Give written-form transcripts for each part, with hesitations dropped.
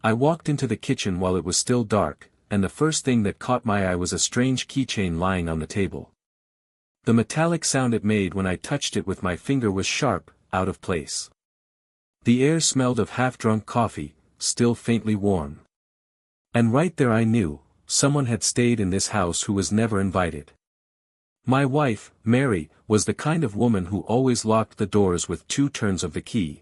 I walked into the kitchen while it was still dark, and the first thing that caught my eye was a strange keychain lying on the table. The metallic sound it made when I touched it with my finger was sharp, out of place. The air smelled of half-drunk coffee, still faintly warm. And right there I knew, someone had stayed in this house who was never invited. My wife, Mary, was the kind of woman who always locked the doors with 2 turns of the key.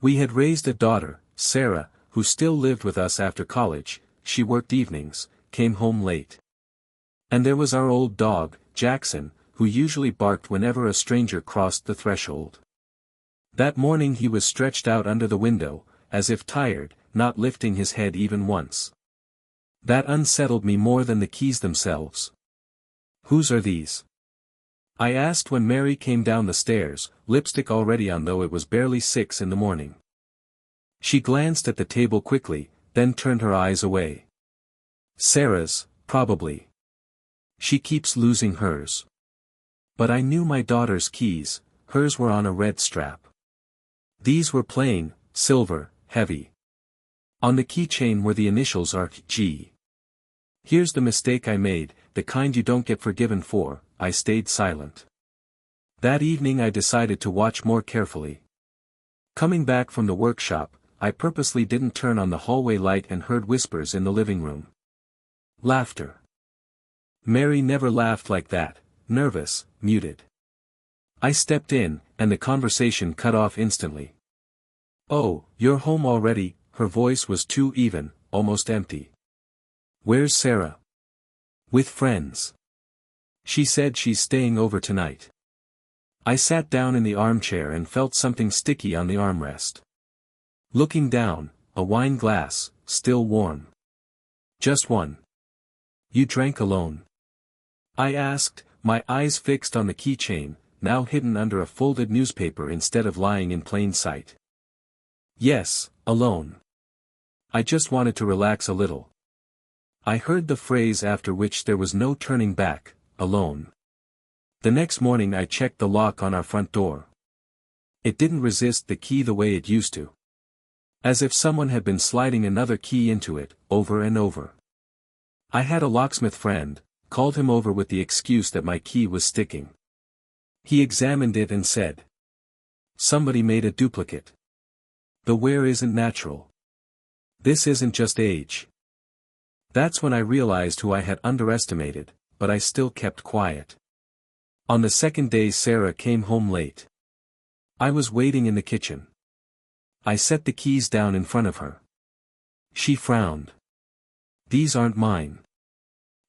We had raised a daughter, Sarah, who still lived with us after college. She worked evenings, came home late. And there was our old dog, Jackson, who usually barked whenever a stranger crossed the threshold. That morning he was stretched out under the window, as if tired, not lifting his head even once. That unsettled me more than the keys themselves. "Whose are these?" I asked when Mary came down the stairs, lipstick already on though it was barely 6 in the morning. She glanced at the table quickly, then turned her eyes away. "Sarah's, probably. She keeps losing hers." But I knew my daughter's keys. Hers were on a red strap. These were plain, silver, heavy. On the keychain were the initials RG. "Here's the mistake I made, the kind you don't get forgiven for." I stayed silent. That evening I decided to watch more carefully. Coming back from the workshop, I purposely didn't turn on the hallway light and heard whispers in the living room. Laughter. Mary never laughed like that, nervous, muted. I stepped in, and the conversation cut off instantly. "Oh, you're home already?" Her voice was too even, almost empty. "Where's Sarah?" "With friends. She said she's staying over tonight." I sat down in the armchair and felt something sticky on the armrest. Looking down, a wine glass, still warm. "Just one." "You drank alone?" I asked, my eyes fixed on the keychain, now hidden under a folded newspaper instead of lying in plain sight. "Yes, alone. I just wanted to relax a little." I heard the phrase after which there was no turning back, alone. The next morning I checked the lock on our front door. It didn't resist the key the way it used to. As if someone had been sliding another key into it, over and over. I had a locksmith friend, called him over with the excuse that my key was sticking. He examined it and said, "Somebody made a duplicate. The wear isn't natural. This isn't just age." That's when I realized who I had underestimated, but I still kept quiet. On the second day Sarah came home late. I was waiting in the kitchen. I set the keys down in front of her. She frowned. "These aren't mine.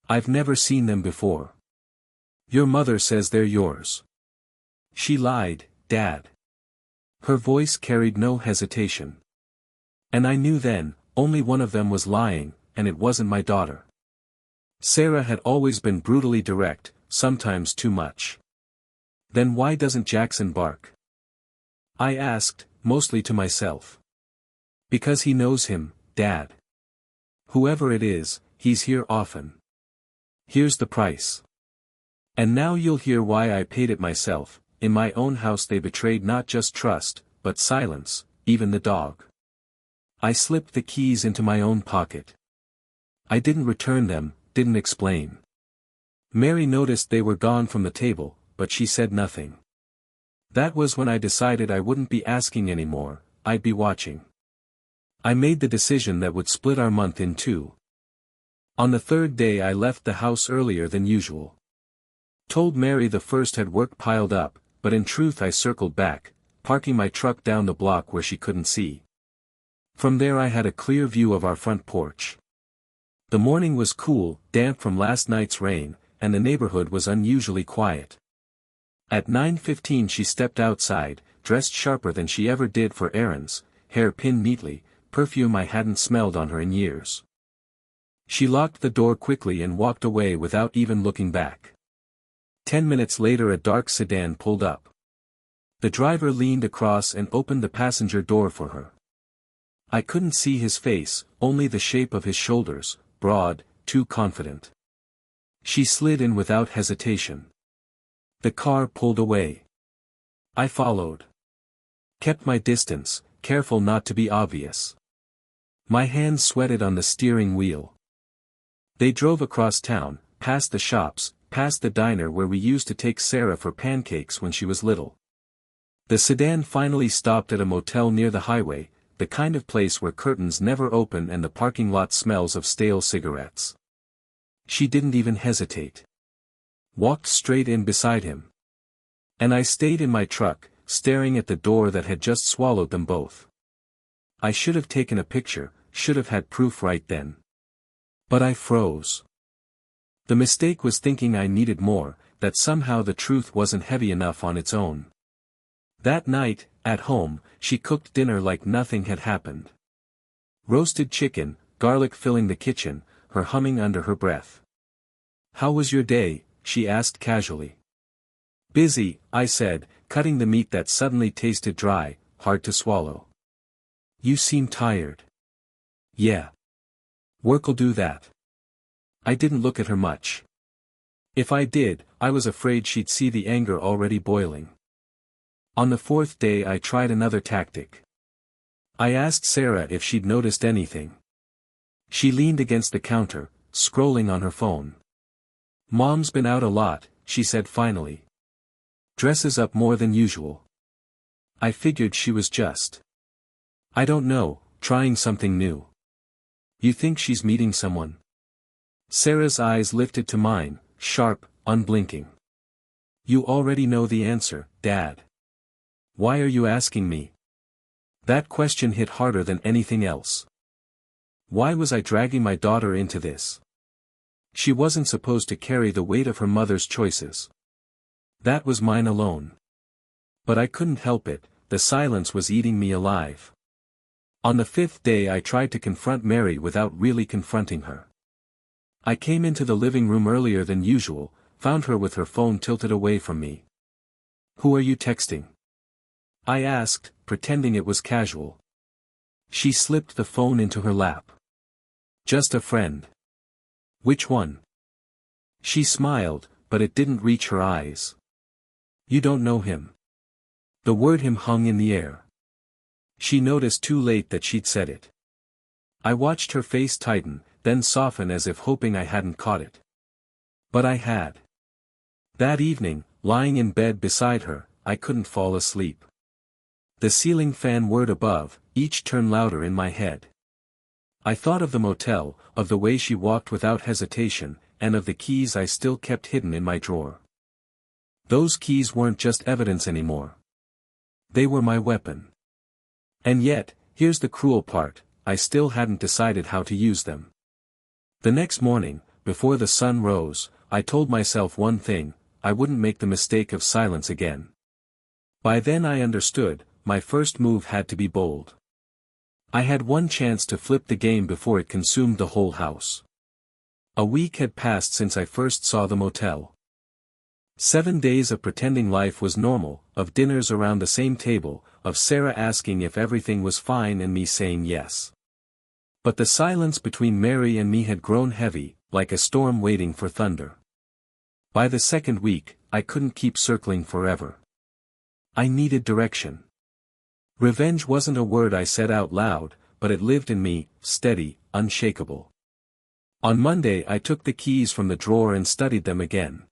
I've never seen them before." "Your mother says they're yours." "She lied, Dad." Her voice carried no hesitation. And I knew then, only one of them was lying, and it wasn't my daughter. Sarah had always been brutally direct, sometimes too much. "Then why doesn't Jackson bark?" I asked, mostly to myself. "Because he knows him, Dad. Whoever it is, he's here often. Here's the price. And now you'll hear why I paid it myself. In my own house they betrayed not just trust, but silence, even the dog." I slipped the keys into my own pocket. I didn't return them, didn't explain. Mary noticed they were gone from the table, but she said nothing. That was when I decided I wouldn't be asking anymore, I'd be watching. I made the decision that would split our month in 2. On the 3rd day I left the house earlier than usual. Told Mary the first had work piled up, but in truth I circled back, parking my truck down the block where she couldn't see. From there I had a clear view of our front porch. The morning was cool, damp from last night's rain, and the neighborhood was unusually quiet. At 9:15 she stepped outside, dressed sharper than she ever did for errands, hair pinned neatly, perfume I hadn't smelled on her in years. She locked the door quickly and walked away without even looking back. 10 minutes later a dark sedan pulled up. The driver leaned across and opened the passenger door for her. I couldn't see his face, only the shape of his shoulders, broad, too confident. She slid in without hesitation. The car pulled away. I followed. Kept my distance, careful not to be obvious. My hands sweated on the steering wheel. They drove across town, past the shops, past the diner where we used to take Sarah for pancakes when she was little. The sedan finally stopped at a motel near the highway, the kind of place where curtains never open and the parking lot smells of stale cigarettes. She didn't even hesitate. Walked straight in beside him. And I stayed in my truck, staring at the door that had just swallowed them both. I should have taken a picture, should have had proof right then. But I froze. The mistake was thinking I needed more, that somehow the truth wasn't heavy enough on its own. That night, at home, she cooked dinner like nothing had happened. Roasted chicken, garlic filling the kitchen, her humming under her breath. "How was your day?" she asked casually. "Busy," I said, cutting the meat that suddenly tasted dry, hard to swallow. "You seem tired." "Yeah. Work'll do that." I didn't look at her much. If I did, I was afraid she'd see the anger already boiling. On the fourth day I tried another tactic. I asked Sarah if she'd noticed anything. She leaned against the counter, scrolling on her phone. "Mom's been out a lot," she said finally. "Dresses up more than usual." I figured she was just, I don't know, trying something new. "You think she's meeting someone?" Sarah's eyes lifted to mine, sharp, unblinking. "You already know the answer, Dad. Why are you asking me?" That question hit harder than anything else. Why was I dragging my daughter into this? She wasn't supposed to carry the weight of her mother's choices. That was mine alone. But I couldn't help it, the silence was eating me alive. On the fifth day I tried to confront Mary without really confronting her. I came into the living room earlier than usual, found her with her phone tilted away from me. "Who are you texting?" I asked, pretending it was casual. She slipped the phone into her lap. "Just a friend." "Which one?" She smiled, but it didn't reach her eyes. "You don't know him." The word "him" hung in the air. She noticed too late that she'd said it. I watched her face tighten, then soften as if hoping I hadn't caught it. But I had. That evening, lying in bed beside her, I couldn't fall asleep. The ceiling fan whirred above, each turn louder in my head. I thought of the motel, of the way she walked without hesitation, and of the keys I still kept hidden in my drawer. Those keys weren't just evidence anymore. They were my weapon. And yet, here's the cruel part, I still hadn't decided how to use them. The next morning, before the sun rose, I told myself one thing: I wouldn't make the mistake of silence again. By then I understood, my first move had to be bold. I had one chance to flip the game before it consumed the whole house. A week had passed since I first saw the motel. 7 days of pretending life was normal, of dinners around the same table, of Sarah asking if everything was fine and me saying yes. But the silence between Mary and me had grown heavy, like a storm waiting for thunder. By the second week, I couldn't keep circling forever. I needed direction. Revenge wasn't a word I said out loud, but it lived in me, steady, unshakable. On Monday I took the keys from the drawer and studied them again.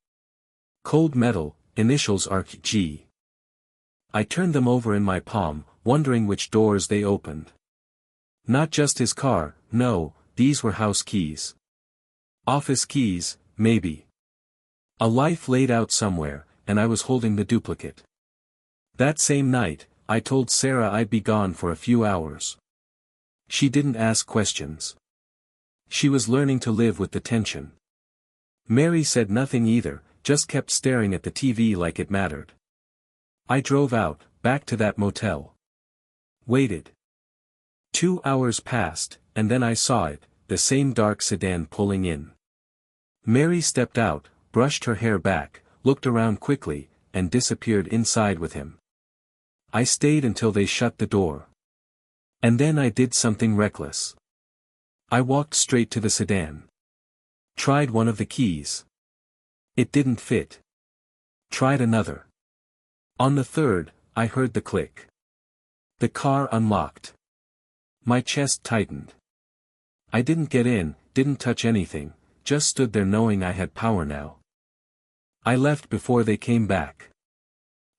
Cold metal, initials RG. I turned them over in my palm, wondering which doors they opened. Not just his car, no, these were house keys. Office keys, maybe. A life laid out somewhere, and I was holding the duplicate. That same night, I told Sarah I'd be gone for a few hours. She didn't ask questions. She was learning to live with the tension. Mary said nothing either, just kept staring at the TV like it mattered. I drove out, back to that motel. Waited. 2 hours passed, and then I saw it, the same dark sedan pulling in. Mary stepped out, brushed her hair back, looked around quickly, and disappeared inside with him. I stayed until they shut the door. And then I did something reckless. I walked straight to the sedan. Tried one of the keys. It didn't fit. Tried another. On the third, I heard the click. The car unlocked. My chest tightened. I didn't get in, didn't touch anything, just stood there knowing I had power now. I left before they came back.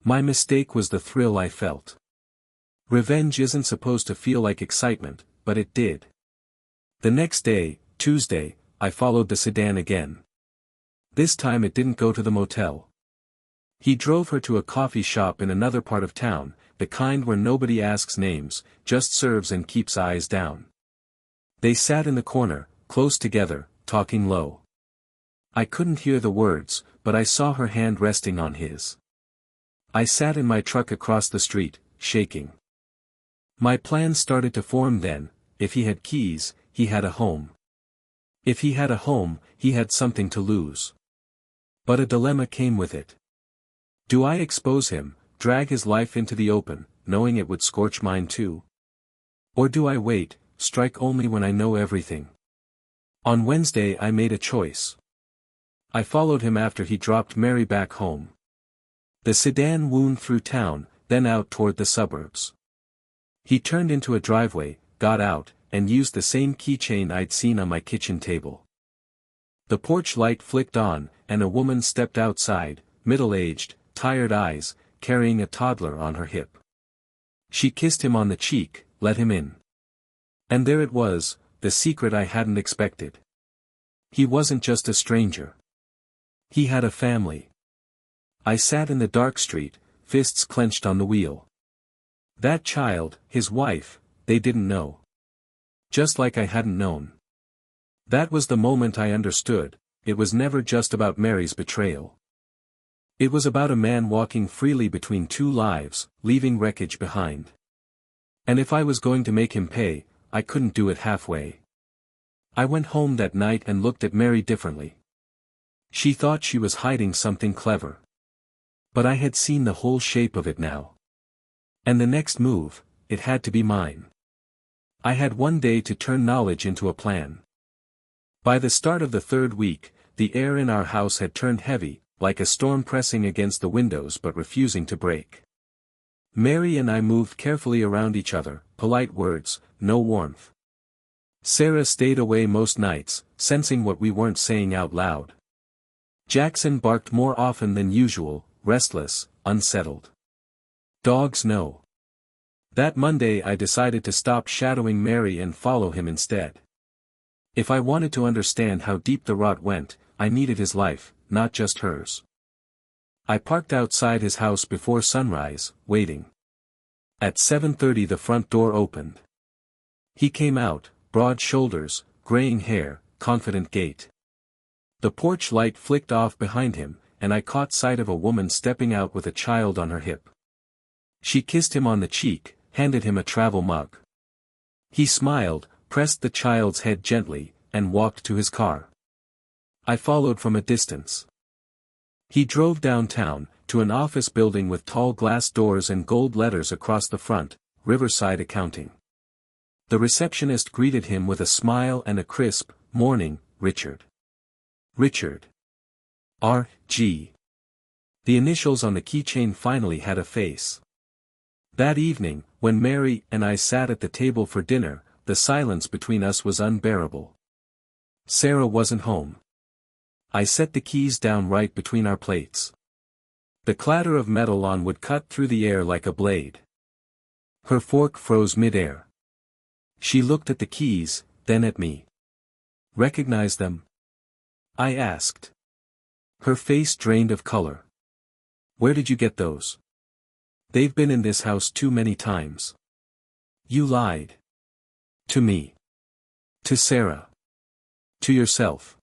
My mistake was the thrill I felt. Revenge isn't supposed to feel like excitement, but it did. The next day, Tuesday, I followed the sedan again. This time it didn't go to the motel. He drove her to a coffee shop in another part of town, the kind where nobody asks names, just serves and keeps eyes down. They sat in the corner, close together, talking low. I couldn't hear the words, but I saw her hand resting on his. I sat in my truck across the street, shaking. My plan started to form then. If he had keys, he had a home. If he had a home, he had something to lose. But a dilemma came with it. Do I expose him, drag his life into the open, knowing it would scorch mine too? Or do I wait, strike only when I know everything? On Wednesday I made a choice. I followed him after he dropped Mary back home. The sedan wound through town, then out toward the suburbs. He turned into a driveway, got out, and used the same keychain I'd seen on my kitchen table. The porch light flicked on, and a woman stepped outside, middle-aged, tired eyes, carrying a toddler on her hip. She kissed him on the cheek, let him in. And there it was, the secret I hadn't expected. He wasn't just a stranger. He had a family. I sat in the dark street, fists clenched on the wheel. That child, his wife, they didn't know. Just like I hadn't known. That was the moment I understood, it was never just about Mary's betrayal. It was about a man walking freely between two lives, leaving wreckage behind. And if I was going to make him pay, I couldn't do it halfway. I went home that night and looked at Mary differently. She thought she was hiding something clever. But I had seen the whole shape of it now. And the next move, it had to be mine. I had one day to turn knowledge into a plan. By the start of the third week, the air in our house had turned heavy, like a storm pressing against the windows but refusing to break. Mary and I moved carefully around each other, polite words, no warmth. Sarah stayed away most nights, sensing what we weren't saying out loud. Jackson barked more often than usual, restless, unsettled. Dogs no. That Monday I decided to stop shadowing Mary and follow him instead. If I wanted to understand how deep the rot went, I needed his life, not just hers. I parked outside his house before sunrise, waiting. At 7:30 the front door opened. He came out, broad shoulders, graying hair, confident gait. The porch light flicked off behind him, and I caught sight of a woman stepping out with a child on her hip. She kissed him on the cheek, handed him a travel mug. He smiled, pressed the child's head gently, and walked to his car. I followed from a distance. He drove downtown, to an office building with tall glass doors and gold letters across the front, Riverside Accounting. The receptionist greeted him with a smile and a crisp, "Morning, Richard." Richard. R.G. The initials on the keychain finally had a face. That evening, when Mary and I sat at the table for dinner, the silence between us was unbearable. Sarah wasn't home. I set the keys down right between our plates. The clatter of metal on wood cut through the air like a blade. Her fork froze mid-air. She looked at the keys, then at me. "Recognize them?" I asked. Her face drained of color. "Where did you get those?" "They've been in this house too many times." "You lied." "To me." "To Sarah." "To yourself."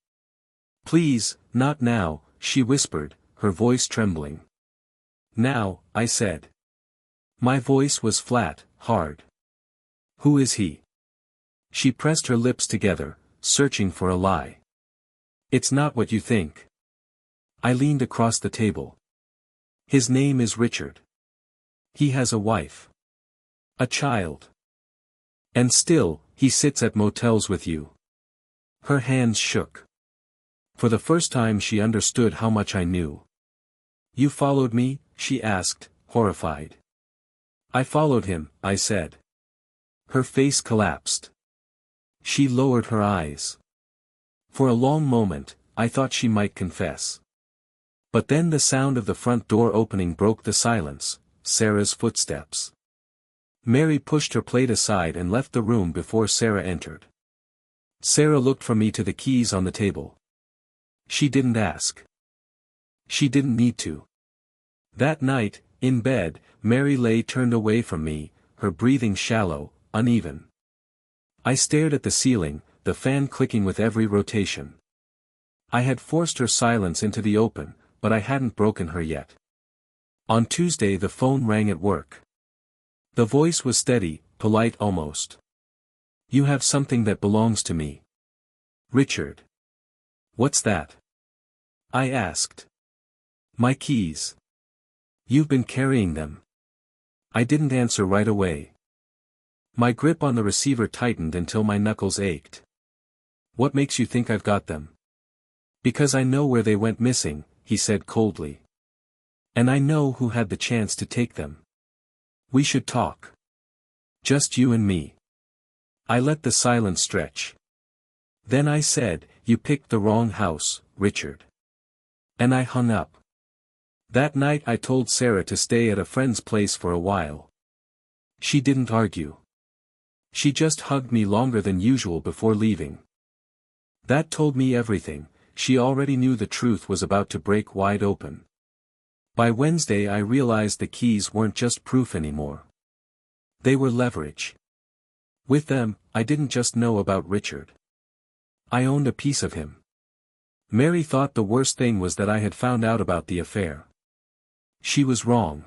"Please, not now," she whispered, her voice trembling. "Now," I said. My voice was flat, hard. "Who is he?" She pressed her lips together, searching for a lie. "It's not what you think." I leaned across the table. "His name is Richard. He has a wife. A child. And still, he sits at motels with you." Her hands shook. For the first time she understood how much I knew. "You followed me?" she asked, horrified. "I followed him," I said. Her face collapsed. She lowered her eyes. For a long moment, I thought she might confess. But then the sound of the front door opening broke the silence, Sarah's footsteps. Mary pushed her plate aside and left the room before Sarah entered. Sarah looked from me to the keys on the table. She didn't ask. She didn't need to. That night, in bed, Mary lay turned away from me, her breathing shallow, uneven. I stared at the ceiling, the fan clicking with every rotation. I had forced her silence into the open, but I hadn't broken her yet. On Tuesday the phone rang at work. The voice was steady, polite almost. "You have something that belongs to me." "Richard." "What's that?" I asked. "My keys." "You've been carrying them." I didn't answer right away. My grip on the receiver tightened until my knuckles ached. "What makes you think I've got them?" "Because I know where they went missing," he said coldly. "And I know who had the chance to take them. We should talk. Just you and me." I let the silence stretch. Then I said, "You picked the wrong house, Richard." And I hung up. That night I told Sarah to stay at a friend's place for a while. She didn't argue. She just hugged me longer than usual before leaving. That told me everything. She already knew the truth was about to break wide open. By Wednesday I realized the keys weren't just proof anymore. They were leverage. With them, I didn't just know about Richard. I owned a piece of him. Mary thought the worst thing was that I had found out about the affair. She was wrong.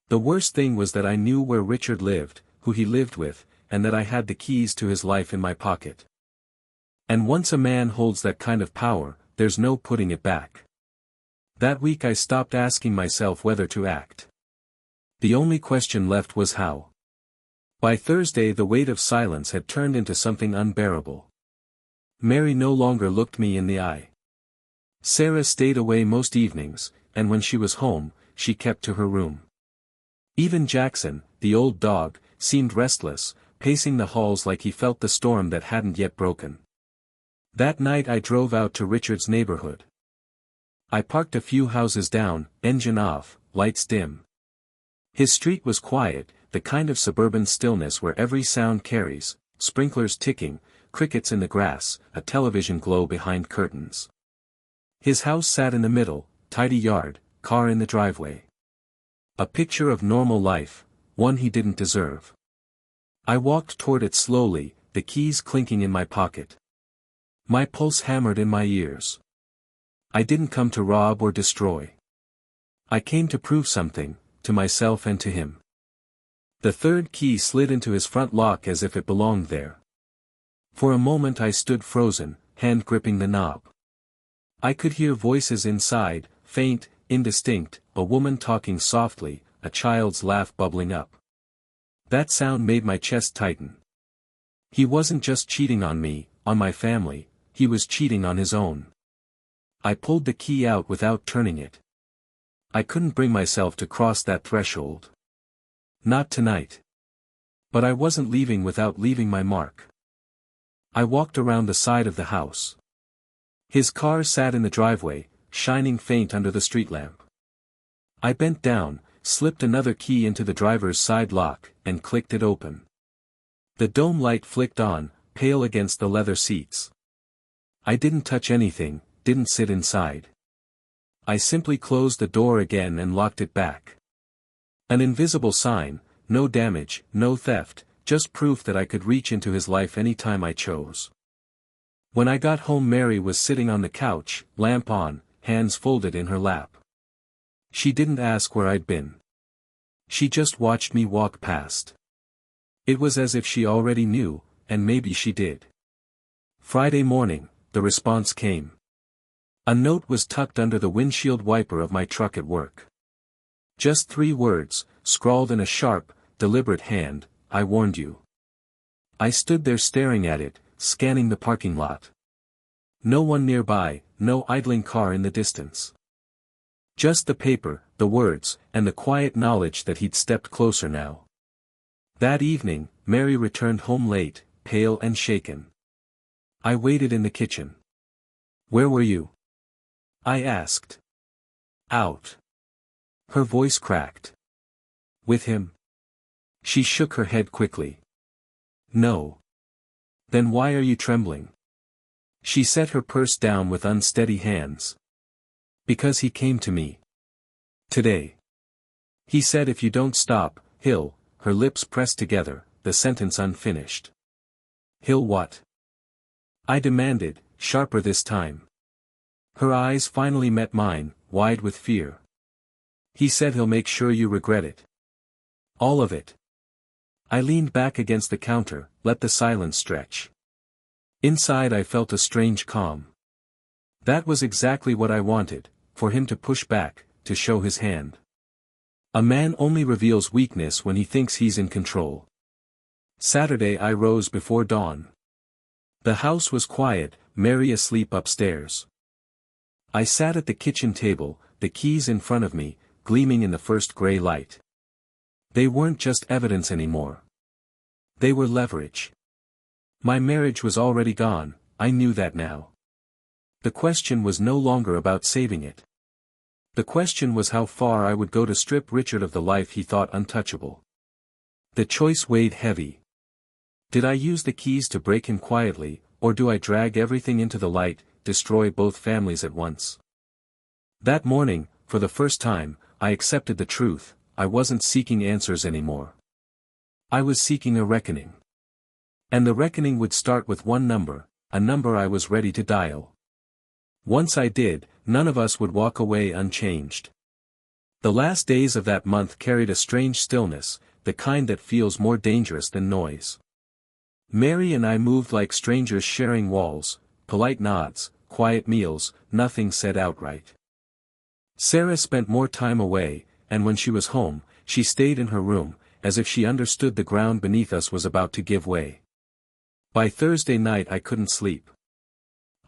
The worst thing was that I knew where Richard lived, who he lived with, and that I had the keys to his life in my pocket. And once a man holds that kind of power, there's no putting it back. That week I stopped asking myself whether to act. The only question left was how. By Thursday the weight of silence had turned into something unbearable. Mary no longer looked me in the eye. Sarah stayed away most evenings, and when she was home, she kept to her room. Even Jackson, the old dog, seemed restless, pacing the halls like he felt the storm that hadn't yet broken. That night I drove out to Richard's neighborhood. I parked a few houses down, engine off, lights dim. His street was quiet, the kind of suburban stillness where every sound carries, sprinklers ticking, crickets in the grass, a television glow behind curtains. His house sat in the middle, tidy yard, car in the driveway. A picture of normal life, one he didn't deserve. I walked toward it slowly, the keys clinking in my pocket. My pulse hammered in my ears. I didn't come to rob or destroy. I came to prove something, to myself and to him. The third key slid into his front lock as if it belonged there. For a moment I stood frozen, hand gripping the knob. I could hear voices inside, faint, indistinct, a woman talking softly, a child's laugh bubbling up. That sound made my chest tighten. He wasn't just cheating on me, on my family, he was cheating on his own. I pulled the key out without turning it. I couldn't bring myself to cross that threshold. Not tonight. But I wasn't leaving without leaving my mark. I walked around the side of the house. His car sat in the driveway, shining faint under the street lamp. I bent down, slipped another key into the driver's side lock, and clicked it open. The dome light flicked on, pale against the leather seats. I didn't touch anything, didn't sit inside. I simply closed the door again and locked it back. An invisible sign, no damage, no theft, just proof that I could reach into his life any time I chose. When I got home Mary was sitting on the couch, lamp on, hands folded in her lap. She didn't ask where I'd been. She just watched me walk past. It was as if she already knew, and maybe she did. Friday morning, the response came. A note was tucked under the windshield wiper of my truck at work. Just 3 words, scrawled in a sharp, deliberate hand, "I warned you." I stood there staring at it, scanning the parking lot. No one nearby, no idling car in the distance. Just the paper, the words, and the quiet knowledge that he'd stepped closer now. That evening, Mary returned home late, pale and shaken. I waited in the kitchen. "Where were you?" I asked. "Out." Her voice cracked. "With him?" She shook her head quickly. "No." "Then why are you trembling?" She set her purse down with unsteady hands. "Because he came to me. Today. He said if you don't stop, he'll," her lips pressed together, the sentence unfinished. "He'll what?" I demanded, sharper this time. Her eyes finally met mine, wide with fear. "He said he'll make sure you regret it. All of it." I leaned back against the counter, let the silence stretch. Inside I felt a strange calm. That was exactly what I wanted, for him to push back, to show his hand. A man only reveals weakness when he thinks he's in control. Saturday I rose before dawn. The house was quiet, Mary asleep upstairs. I sat at the kitchen table, the keys in front of me, gleaming in the first gray light. They weren't just evidence anymore. They were leverage. My marriage was already gone, I knew that now. The question was no longer about saving it. The question was how far I would go to strip Richard of the life he thought untouchable. The choice weighed heavy. Did I use the keys to break him quietly, or do I drag everything into the light, destroy both families at once? That morning, for the first time, I accepted the truth. I wasn't seeking answers anymore. I was seeking a reckoning. And the reckoning would start with one number, a number I was ready to dial. Once I did, none of us would walk away unchanged. The last days of that month carried a strange stillness, the kind that feels more dangerous than noise. Mary and I moved like strangers sharing walls, polite nods, quiet meals, nothing said outright. Sarah spent more time away, and when she was home, she stayed in her room, as if she understood the ground beneath us was about to give way. By Thursday night I couldn't sleep.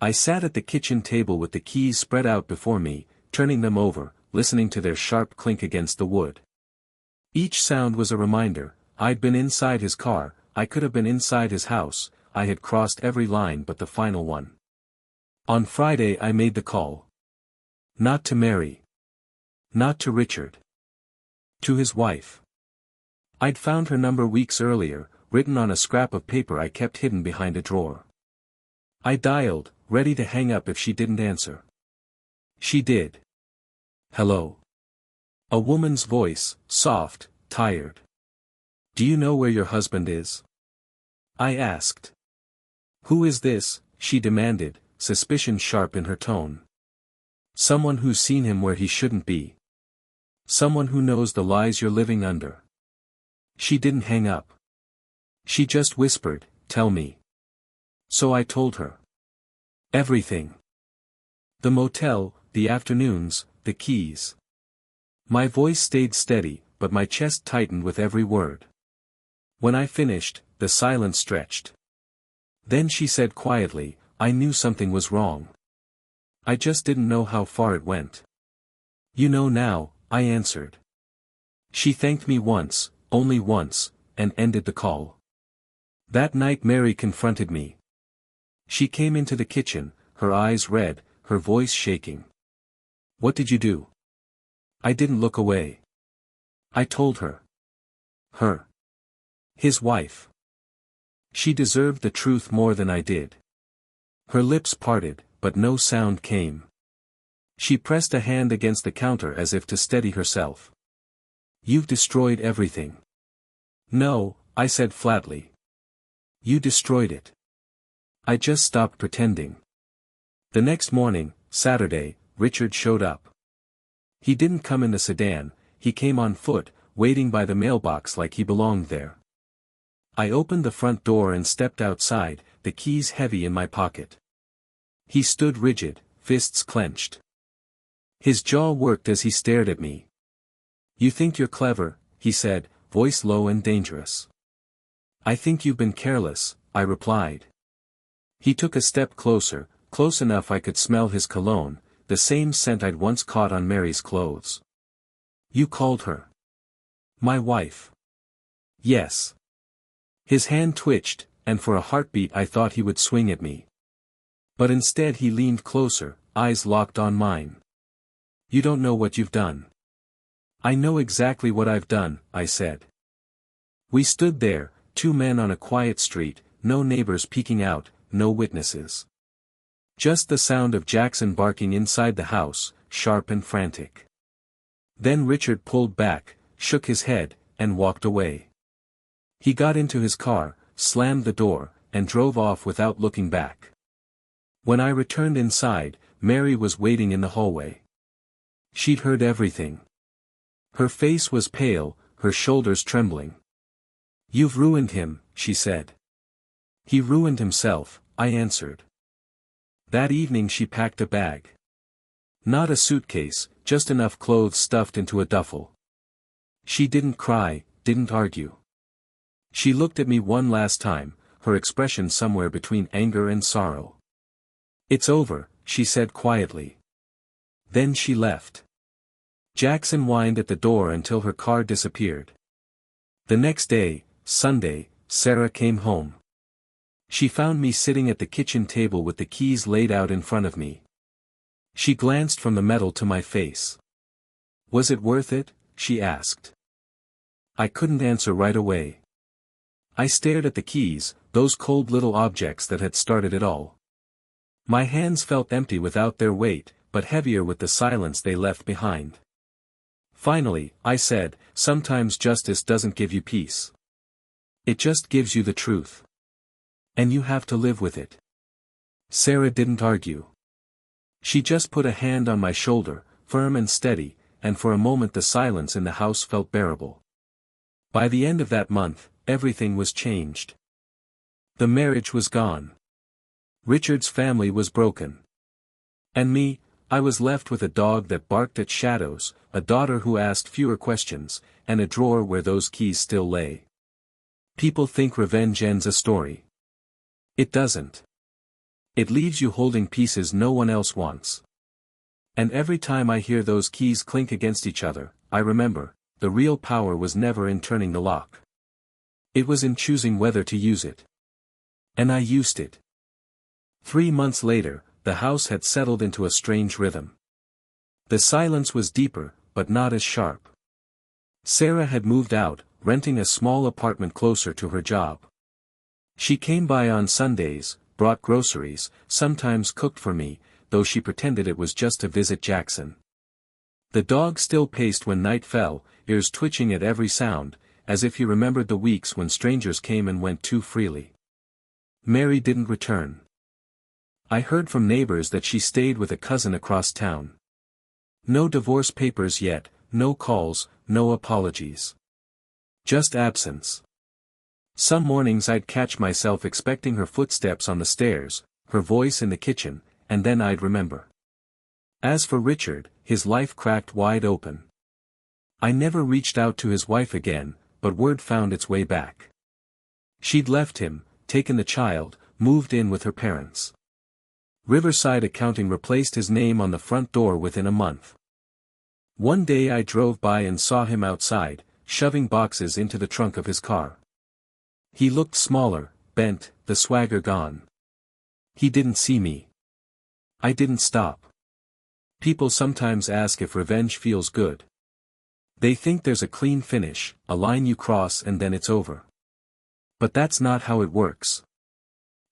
I sat at the kitchen table with the keys spread out before me, turning them over, listening to their sharp clink against the wood. Each sound was a reminder. I'd been inside his car, I could have been inside his house, I had crossed every line but the final one. On Friday I made the call. Not to Mary. Not to Richard. To his wife. I'd found her number weeks earlier, written on a scrap of paper I kept hidden behind a drawer. I dialed, ready to hang up if she didn't answer. She did. "Hello." A woman's voice, soft, tired. "Do you know where your husband is?" I asked. "Who is this?" she demanded, suspicion sharp in her tone. "Someone who's seen him where he shouldn't be. Someone who knows the lies you're living under." She didn't hang up. She just whispered, "Tell me." So I told her. Everything. The motel, the afternoons, the keys. My voice stayed steady, but my chest tightened with every word. When I finished, the silence stretched. Then she said quietly, "I knew something was wrong. I just didn't know how far it went." "You know now," I answered. She thanked me once, only once, and ended the call. That night Mary confronted me. She came into the kitchen, her eyes red, her voice shaking. "What did you do?" I didn't look away. I told her. Her. His wife. She deserved the truth more than I did. Her lips parted, but no sound came. She pressed a hand against the counter as if to steady herself. "You've destroyed everything." "No," I said flatly. "You destroyed it. I just stopped pretending." The next morning, Saturday, Richard showed up. He didn't come in the sedan, he came on foot, waiting by the mailbox like he belonged there. I opened the front door and stepped outside, the keys heavy in my pocket. He stood rigid, fists clenched. His jaw worked as he stared at me. "You think you're clever," he said, voice low and dangerous. "I think you've been careless," I replied. He took a step closer, close enough I could smell his cologne, the same scent I'd once caught on Mary's clothes. "You called her." "My wife." "Yes." His hand twitched, and for a heartbeat I thought he would swing at me. But instead he leaned closer, eyes locked on mine. "You don't know what you've done." "I know exactly what I've done," I said. We stood there, two men on a quiet street, no neighbors peeking out, no witnesses. Just the sound of Jackson barking inside the house, sharp and frantic. Then Richard pulled back, shook his head, and walked away. He got into his car, slammed the door, and drove off without looking back. When I returned inside, Mary was waiting in the hallway. She'd heard everything. Her face was pale, her shoulders trembling. "You've ruined him," she said. "He ruined himself," I answered. That evening she packed a bag. Not a suitcase, just enough clothes stuffed into a duffel. She didn't cry, didn't argue. She looked at me one last time, her expression somewhere between anger and sorrow. "It's over," she said quietly. Then she left. Jackson whined at the door until her car disappeared. The next day, Sunday, Sarah came home. She found me sitting at the kitchen table with the keys laid out in front of me. She glanced from the metal to my face. "Was it worth it?" she asked. I couldn't answer right away. I stared at the keys, those cold little objects that had started it all. My hands felt empty without their weight, but heavier with the silence they left behind. Finally, I said, "Sometimes justice doesn't give you peace. It just gives you the truth. And you have to live with it." Sarah didn't argue. She just put a hand on my shoulder, firm and steady, and for a moment the silence in the house felt bearable. By the end of that month, everything was changed. The marriage was gone. Richard's family was broken. And me, I was left with a dog that barked at shadows, a daughter who asked fewer questions, and a drawer where those keys still lay. People think revenge ends a story. It doesn't. It leaves you holding pieces no one else wants. And every time I hear those keys clink against each other, I remember, the real power was never in turning the lock. It was in choosing whether to use it. And I used it. 3 months later, the house had settled into a strange rhythm. The silence was deeper, but not as sharp. Sarah had moved out, renting a small apartment closer to her job. She came by on Sundays, brought groceries, sometimes cooked for me, though she pretended it was just to visit Jackson. The dog still paced when night fell, ears twitching at every sound, as if he remembered the weeks when strangers came and went too freely. Mary didn't return. I heard from neighbors that she stayed with a cousin across town. No divorce papers yet, no calls, no apologies. Just absence. Some mornings I'd catch myself expecting her footsteps on the stairs, her voice in the kitchen, and then I'd remember. As for Richard, his life cracked wide open. I never reached out to his wife again, but word found its way back. She'd left him, taken the child, moved in with her parents. Riverside Accounting replaced his name on the front door within a month. One day I drove by and saw him outside, shoving boxes into the trunk of his car. He looked smaller, bent, the swagger gone. He didn't see me. I didn't stop. People sometimes ask if revenge feels good. They think there's a clean finish, a line you cross and then it's over. But that's not how it works.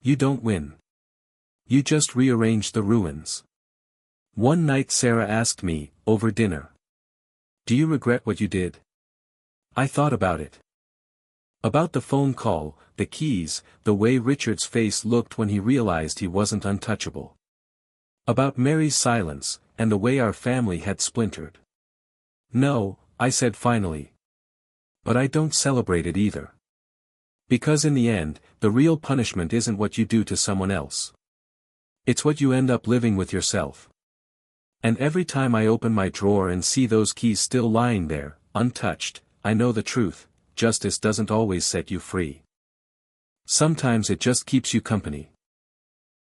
You don't win. You just rearrange the ruins. One night Sarah asked me, over dinner. "Do you regret what you did?" I thought about it. About the phone call, the keys, the way Richard's face looked when he realized he wasn't untouchable. About Mary's silence, and the way our family had splintered. "No," I said finally. "But I don't celebrate it either. Because in the end, the real punishment isn't what you do to someone else. It's what you end up living with yourself. And every time I open my drawer and see those keys still lying there, untouched, I know the truth, justice doesn't always set you free. Sometimes it just keeps you company."